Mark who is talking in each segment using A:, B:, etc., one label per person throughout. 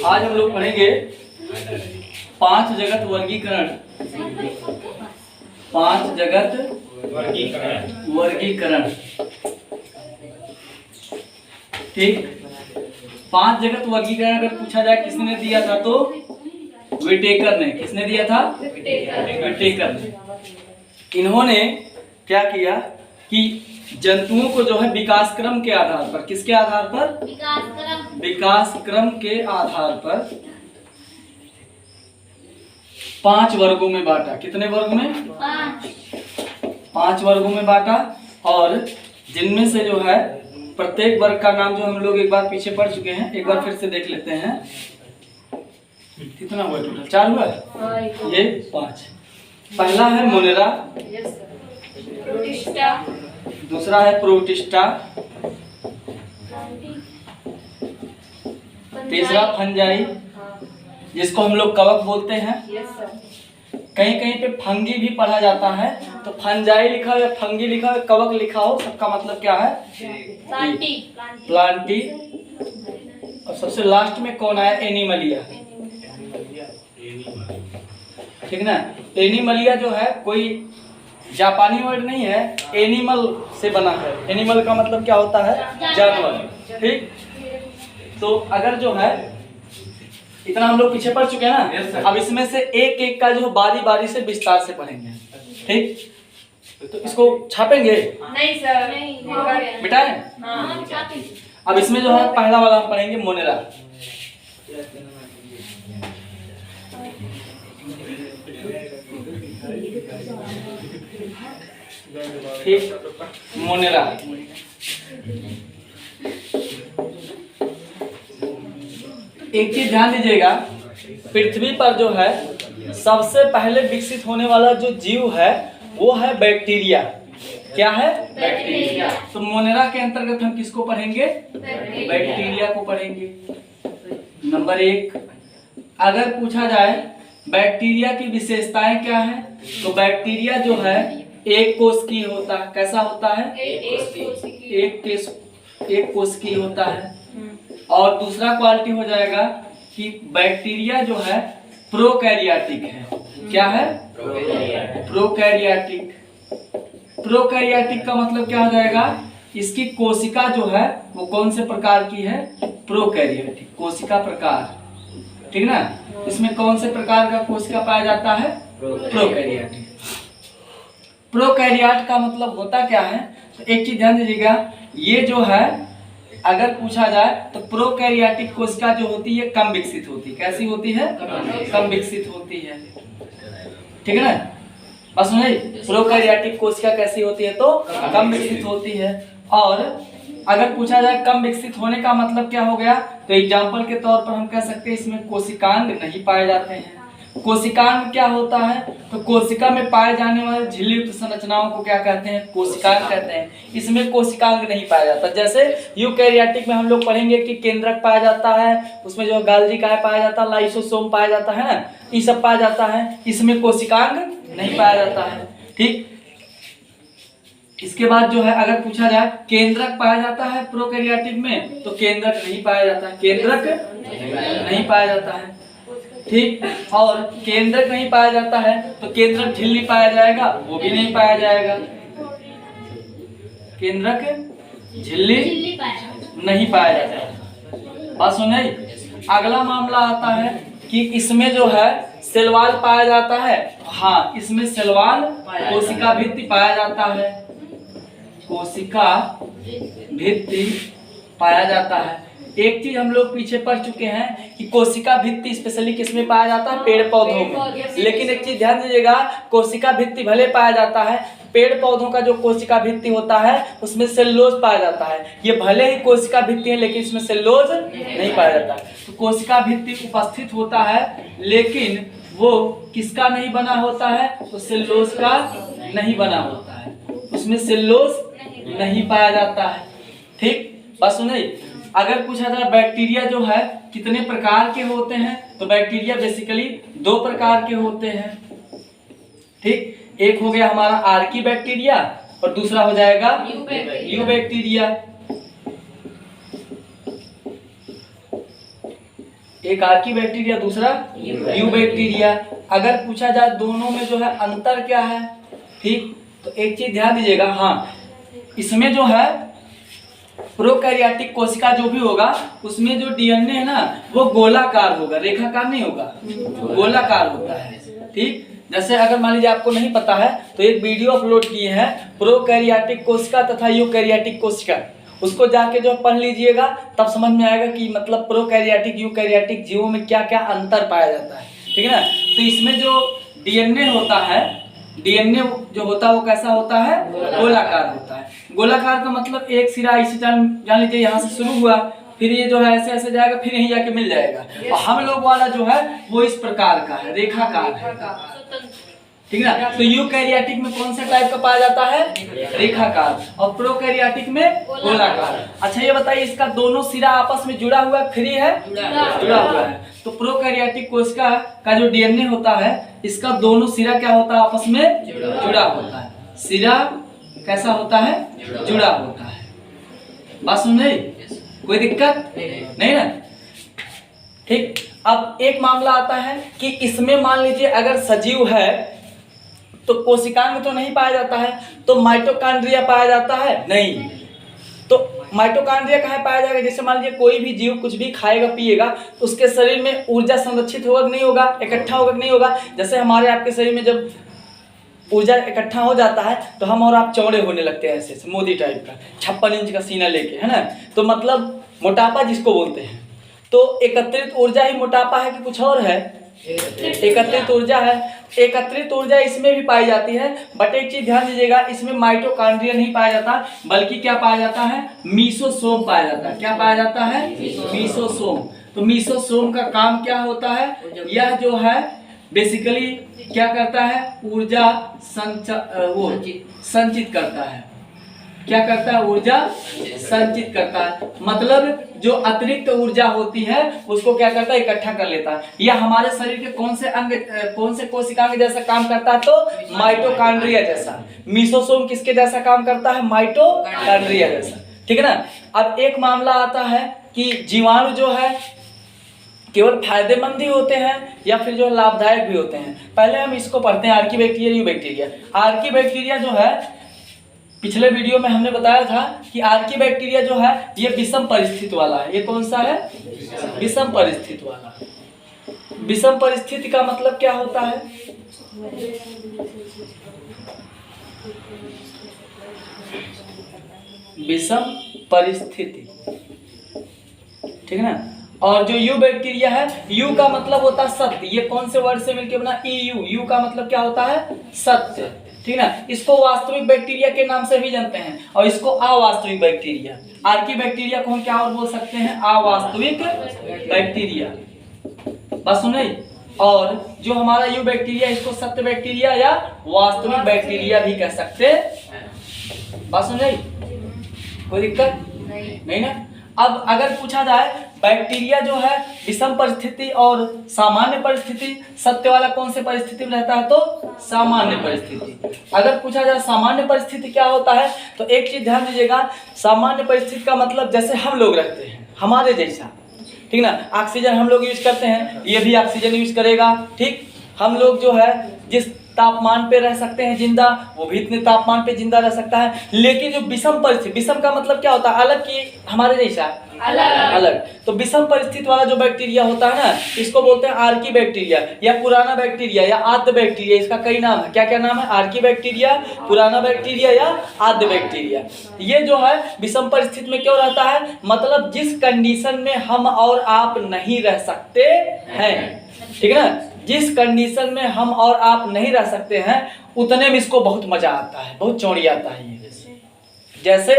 A: आज हम लोग पढ़ेंगे 5 जगत वर्गीकरण। 5 जगत वर्गीकरण। ठीक, 5 जगत वर्गीकरण अगर पूछा जाए किसने दिया था तो विटेकर ने। किसने दिया था? विटेकर ने। इन्होंने क्या किया कि जंतुओं को जो है विकास क्रम के आधार पर, किसके आधार पर? विकास क्रम के आधार पर 5 वर्गों में बांटा। कितने वर्ग में? 5 वर्गों में बांटा। और जिनमें से जो है प्रत्येक वर्ग का नाम जो हम लोग एक बार पीछे पढ़ चुके हैं, एक बार फिर से देख लेते हैं। कितना हुआ टोटल? 4 हुआ। ये 5। पहला है मोनेरा, दूसरा है प्रोटिस्टा, तीसरा फंजाई जिसको हम लोग कवक बोलते हैं। कहीं कहीं पे फंगी भी पढ़ा जाता है, तो फंजाई लिखा हो, फंगी लिखा हो, कवक लिखा हो, सबका मतलब क्या है? प्लांटी। और सबसे लास्ट में कौन आया? एनिमलिया। ठीक ना? एनिमलिया जो है कोई जापानी वर्ड नहीं है, एनिमल से बना है। एनिमल का मतलब क्या होता है? जानवर। ठीक, तो अगर जो है इतना हम लोग पीछे पढ़ चुके हैं ना। अब इसमें से एक एक का जो बारी बारी से विस्तार से पढ़ेंगे। ठीक, तो इसको छापेंगे? नहीं सर, नहीं मिटाएं। अब इसमें जो है पहला वाला हम पढ़ेंगे मोनेरा। ठीक, मोनेरा एक चीज ध्यान दीजिएगा, पृथ्वी पर जो है सबसे पहले विकसित होने वाला जो जीव है वो है बैक्टीरिया। क्या है? बैक्टीरिया। तो मोनेरा के अंतर्गत हम किसको पढ़ेंगे? बैक्टीरिया को पढ़ेंगे। नंबर 1, अगर पूछा जाए बैक्टीरिया की विशेषताएं क्या है, तो बैक्टीरिया जो है एक कोशिकीय होता है। कैसा होता है? एक कोशिकीय होता है। और दूसरा क्वालिटी हो जाएगा कि बैक्टीरिया जो है प्रोकैरियोटिक है। क्या है? प्रोकैरियोटिक। प्रोकैरियोटिक का मतलब क्या हो जाएगा? इसकी कोशिका जो है वो कौन से प्रकार की है? प्रोकैरियोटिक कोशिका प्रकार। ठीक ना? इसमें कौन से प्रकार का कोशिका पाया जाता है? प्रोकैरियोटिक। प्रोकैरियोट का मतलब होता क्या है? तो एक चीज ध्यान दीजिएगा, ये जो है अगर पूछा जाए तो प्रोकैरियोटिक कोशिका जो होती है कम विकसित होती है। कैसी होती है? कम विकसित होती है। ठीक है ना? बस सुनिए, प्रोकैरियोटिक कोशिका कैसी होती है? तो कम विकसित होती है। और अगर पूछा जाए कम विकसित होने का मतलब क्या हो गया, तो एग्जाम्पल के तौर पर हम कह सकते हैं इसमें कोशिकांग नहीं पाए जाते हैं। कोशिकांग क्या होता है? तो कोशिका में पाए जाने वाले झिल्लीयुक्त संरचनाओं को क्या कहते हैं? कोशिकांग कहते हैं। इसमें कोशिकांग नहीं पाया जाता। जैसे यूकैरियोटिक में हम लोग पढ़ेंगे कि केंद्रक पाया जाता है, उसमें जो गाल्जी काय पाया जाता है, लाइसोसोम पाया जाता है ना, ये सब पाया जाता है। इसमें कोशिकांग नहीं पाया जाता है। ठीक, इसके बाद जो है अगर पूछा जाए केंद्रक पाया जाता है प्रोकैरियोटिक में, तो केंद्रक नहीं पाया जाता है। केंद्रक नहीं पाया जाता है। ठीक, और केंद्रक नहीं पाया जाता है तो केंद्रक झिल्ली पाया जाएगा? वो भी नहीं पाया जाएगा। केंद्रक झिल्ली नहीं पाया जाता है। बात सुनिए, अगला मामला आता है कि इसमें जो है सेलवाल पाया जाता है। हाँ, इसमें सेलवाल कोशिका भित्ति पाया जाता है। कोशिका भित्ति पाया जाता है। एक चीज हम लोग पीछे पढ़ चुके हैं कि कोशिका भित्ति स्पेशली किसमें पाया जाता है? पेड़ पौधों में। लेकिन एक चीज ध्यान दीजिएगा, कोशिका भित्ति भले पाया जाता है, पेड़ पौधों का जो कोशिका भित्ति होता है उसमें सेलुलोज पाया जाता है। ये भले ही कोशिका भित्ति है लेकिन इसमें सेलुलोज नहीं पाया जाता। तो कोशिका भित्ति उपस्थित होता है लेकिन वो किसका नहीं बना होता है? तो सेलुलोज का नहीं बना होता है, उसमें सेलुलोज नहीं पाया जाता है। ठीक, बस सुनिए, अगर पूछा जाए बैक्टीरिया जो है कितने प्रकार के होते हैं, तो बैक्टीरिया बेसिकली 2 प्रकार के होते हैं। ठीक, एक हो गया हमारा आर्की बैक्टीरिया और दूसरा हो जाएगा यू बैक्टीरिया। एक आर्की बैक्टीरिया, दूसरा यू बैक्टीरिया। अगर पूछा जाए दोनों में जो है अंतर क्या है, ठीक, तो एक चीज ध्यान दीजिएगा, हाँ, इसमें जो है प्रोकैरियोटिक कोशिका जो भी होगा उसमें जो डीएनए है ना वो गोलाकार होगा, रेखाकार नहीं होगा, गोलाकार होता है, ठीक। जैसे अगर मान लीजिए आपको नहीं पता है तो एक वीडियो अपलोड किए हैं प्रोकैरियोटिक कोशिका तथा यूकैरियोटिक कोशिका, उसको जाके जो पढ़ लीजिएगा तब समझ में आएगा कि मतलब प्रोकैरियोटिक यूकैरियोटिक जीवों में क्या क्या अंतर पाया जाता है, ठीक है ना। तो इसमें जो डीएनए होता है, डीएनए जो होता है वो कैसा होता है, गोलाकार होता है। गोलाकार का मतलब एक सिरा इसी जान लीजिए यहाँ से शुरू हुआ, फिर ये जो है ऐसे ऐसे जाएगा, फिर यहीं जाके मिल जाएगा। और हम लोग वाला जो है वो इस प्रकार का है, रेखाकार है, ठीक है ना। तो यूकैरियोटिक में कौन सा टाइप का पाया जाता है, रेखाकार, और प्रोकैरियोटिक में गोलाकार। अच्छा ये बताइए इसका दोनों सिरा आपस में जुड़ा हुआ है, फ्री है, जुड़ा हुआ है। तो प्रोकैरियोटिक कोशिका का जो डीएनए होता है इसका दोनों सिरा क्या होता है, आपस में जुड़ा होता है। सिरा कैसा होता है, जुड़ा होता है। बात सुन रही, कोई दिक्कत नहीं ना, ठीक। अब एक मामला आता है कि इसमें मान लीजिए अगर सजीव है तो कोशिकांग तो नहीं पाया जाता है, तो माइटोकॉन्ड्रिया पाया जाता है, नहीं। तो माइटोकॉन्ड्रिया कहाँ पाया जाएगा, जैसे मान लीजिए कोई भी जीव कुछ भी खाएगा पिएगा तो उसके शरीर में ऊर्जा संरक्षित होगा कि नहीं होगा, इकट्ठा होगा कि नहीं होगा। जैसे हमारे आपके शरीर में जब ऊर्जा इकट्ठा हो जाता है तो हम और आप चौड़े होने लगते हैं, ऐसे मोदी टाइप का 56 इंच का सीना लेके, है ना। तो मतलब मोटापा जिसको बोलते हैं। तो एकत्रित ऊर्जा ही मोटापा है कि कुछ और है, एकत्रित ऊर्जा है। एकत्रित ऊर्जा इसमें भी पाई जाती है, बट एक चीज ध्यान दीजिएगा, इसमें माइटोकॉन्ड्रिया नहीं पाया जाता, बल्कि क्या पाया जाता है, मीसोसोम पाया जाता है। क्या पाया जाता है, मीसोसोम। तो मीसोसोम का काम क्या होता है, यह जो है बेसिकली क्या करता है, ऊर्जा संचित करता है। क्या करता है, ऊर्जा संचित करता है, मतलब जो अतिरिक्त ऊर्जा होती है उसको क्या करता है, इकट्ठा कर लेता है। यह हमारे शरीर के कौन से अंग, कौन से कोशिकांग जैसा काम करता है, तो माइटोकॉन्ड्रिया जैसा। मीसोसोम किसके जैसा काम करता है, माइटोकॉन्ड्रिया जैसा, ठीक है ना। अब एक मामला आता है कि जीवाणु जो है केवल फायदेमंद ही होते हैं या फिर जो लाभदायक भी होते हैं। पहले हम इसको पढ़ते हैं, Archie bacteria, you bacteria. Archie bacteria जो है पिछले वीडियो में हमने बताया था कि आर्की बैक्टीरिया जो है ये विषम परिस्थिति वाला है। ये कौन सा है, विषम परिस्थिति वाला। विषम परिस्थिति का मतलब क्या होता है, विषम परिस्थिति, ठीक है ना। और जो यू बैक्टीरिया है, यू का मतलब होता है सत्य। ये कौन से वर्ड से मिलकर बना, EU। यू का मतलब क्या होता है, सत्य, ठीक है ना। इसको वास्तविक बैक्टीरिया के नाम से भी जानते हैं और इसको अवास्तविक बैक्टीरिया। आर्की बैक्टीरिया को हम क्या और बोल सकते हैं, अवास्तविक बैक्टीरिया। बस सुन रही। और जो हमारा यू बैक्टीरिया इसको सत्य बैक्टीरिया या वास्तविक बैक्टीरिया भी कह सकते हैं। बात सुन रही, कोई दिक्कत नहीं ना। अब अगर पूछा जाए बैक्टीरिया जो है विषम परिस्थिति और सामान्य परिस्थिति, सत्य वाला कौन से परिस्थिति में रहता है, तो सामान्य परिस्थिति। अगर पूछा जाए सामान्य परिस्थिति क्या होता है, तो एक चीज ध्यान दीजिएगा, सामान्य परिस्थिति का मतलब जैसे हम लोग रहते हैं, हमारे जैसा, ठीक ना। ऑक्सीजन हम लोग यूज करते हैं, ये भी ऑक्सीजन यूज करेगा, ठीक। हम लोग जो है जिस तापमान पे रह सकते हैं जिंदा, वो भी इतने तापमान पे जिंदा रह सकता है। लेकिन जो विषम परिस्थिति, विषम का मतलब क्या होता है, अलग की हमारे जैसा, अलग। तो विषम परिस्थिति वाला जो बैक्टीरिया होता है ना, इसको बोलते हैं आर्की बैक्टीरिया या पुराना बैक्टीरिया या आद्य बैक्टीरिया। इसका कई नाम है, क्या क्या नाम है, आर्की बैक्टीरिया, पुराना बैक्टीरिया या आद्य बैक्टीरिया। ये जो है विषम परिस्थिति में क्यों रहता है, मतलब जिस कंडीशन में हम और आप नहीं रह सकते हैं, ठीक है ना, जिस कंडीशन में हम और आप नहीं रह सकते हैं उतने में इसको बहुत मजा आता है, बहुत चौड़ी आता है ये। जैसे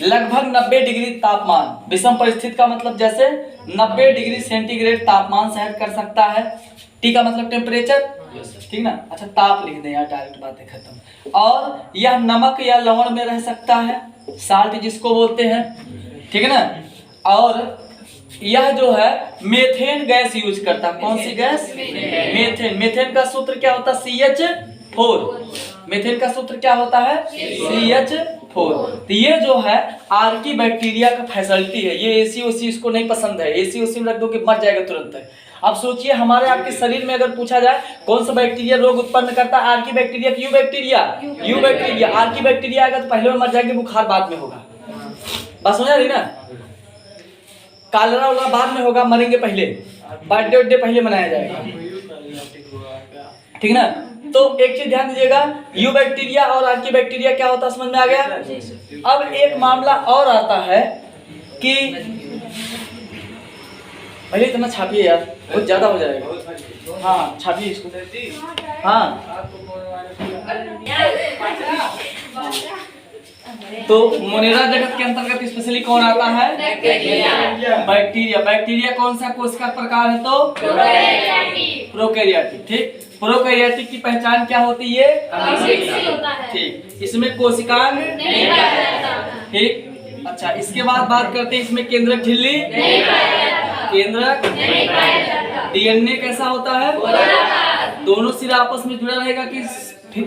A: लगभग 90 डिग्री तापमान, विषम परिस्थिति का मतलब जैसे 90 डिग्री सेंटीग्रेड तापमान सहन कर सकता है। टी का मतलब टेम्परेचर, ठीक ना। अच्छा ताप लिख दें यार, डायरेक्ट बातें खत्म। और यह नमक या लवण में रह सकता है, साल्ट जिसको बोलते हैं, ठीक है ना। और यह जो है मेथेन गैस यूज करता है। कौन सी गैस, मेथेन। मेथेन का सूत्र क्या होता है, CH4। मीथेन का सूत्र क्या होता है? CH4। तो ये जो है आर्की बैक्टीरिया का फैसिलिटी है। ये एसी इसको नहीं पसंद है, एसी में रख दो कि मर जाएगा तुरंत है। अब सोचिए हमारे आपके शरीर में अगर पूछा जाए कौन सा बैक्टीरिया रोग उत्पन्न करता है, आर्की बैक्टीरिया कि you bacteria? You bacteria. Archie bacteria आएगा तो पहले में मर जाएंगे, बुखार बाद में होगा। बात समझ आ रही ना? कालरा वाला बाद में होगा, मरेंगे पहले, बर्थडे पहले मनाया जाएगा, ठीक ना? तो एक चीज ध्यान दीजिएगा, यू बैक्टीरिया और आर्की बैक्टीरिया क्या होता है, समझ में आ गया? अब एक मामला और आता है कि पहले इतना छापिए यार, बहुत ज्यादा हो जाएगा। हाँ छापिए इसको। हाँ तो मोनेरा जगत के अंतर्गत स्पेशली कौन आता है? बैक्टीरिया। बैक्टीरिया कौन सा कोशिका प्रकार है? तो प्रोकैरियोटिक। ठीक, प्रोकैरियोटिक की पहचान क्या होती है? ठीक, इसमें कोशिकांग नहीं पाया जाता। ठीक, अच्छा इसके बाद बात करते हैं इसमें केंद्रक झिल्ली नहीं पाया जाता। केंद्रक नहीं पाया जाता। डीएनए कैसा होता है? दोनों सिरा आपस में जुड़ा रहेगा कि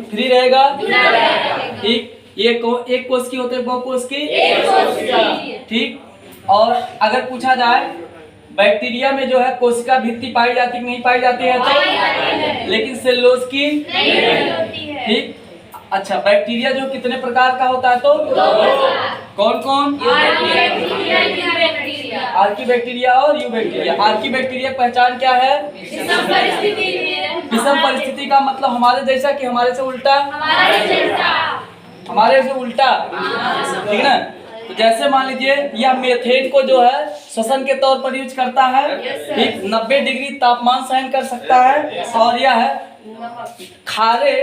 A: फ्री रहेगा? ठीक, ये एक कोश की होते हैं, बहु कोश की? ठीक, और अगर पूछा जाए बैक्टीरिया में जो है कोशिका भित्ति पाई जाती है नहीं पाई जाती है? तो लेकिन सेलुलोज की नहीं होती है। ठीक, अच्छा बैक्टीरिया जो कितने प्रकार का होता है? तो कौन कौन? आर्की बैक्टीरिया और यू बैक्टीरिया। आर्की बैक्टीरिया पहचान क्या है? विषम परिस्थिति का मतलब हमारे जैसा कि हमारे से उल्टा? हमारे से उल्टा, ठीक ना? तो जैसे मान लीजिए यह मेथेन को जो है श्वसन के तौर पर यूज करता है। ठीक, 90 डिग्री तापमान सहन कर सकता है और यह खारे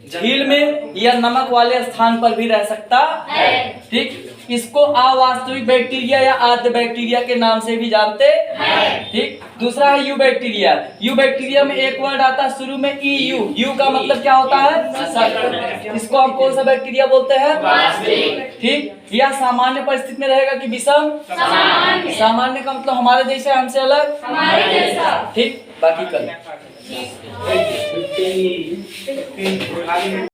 A: झील में या नमक वाले स्थान पर भी रह सकता है। ठीक, इसको अवास्तविक बैक्टीरिया या आद्य बैक्टीरिया के नाम से भी जानते हैं। ठीक, दूसरा है यू बैक्टीरिया। यू बैक्टीरिया में एक वर्ड आता है शुरू में EU। यू का मतलब क्या होता है? इसको हम कौन सा बैक्टीरिया बोलते हैं? ठीक, यह सामान्य परिस्थिति में रहेगा कि विषम? सामान्य का मतलब हमारे जैसे, हमसे अलग। ठीक, बाकी कल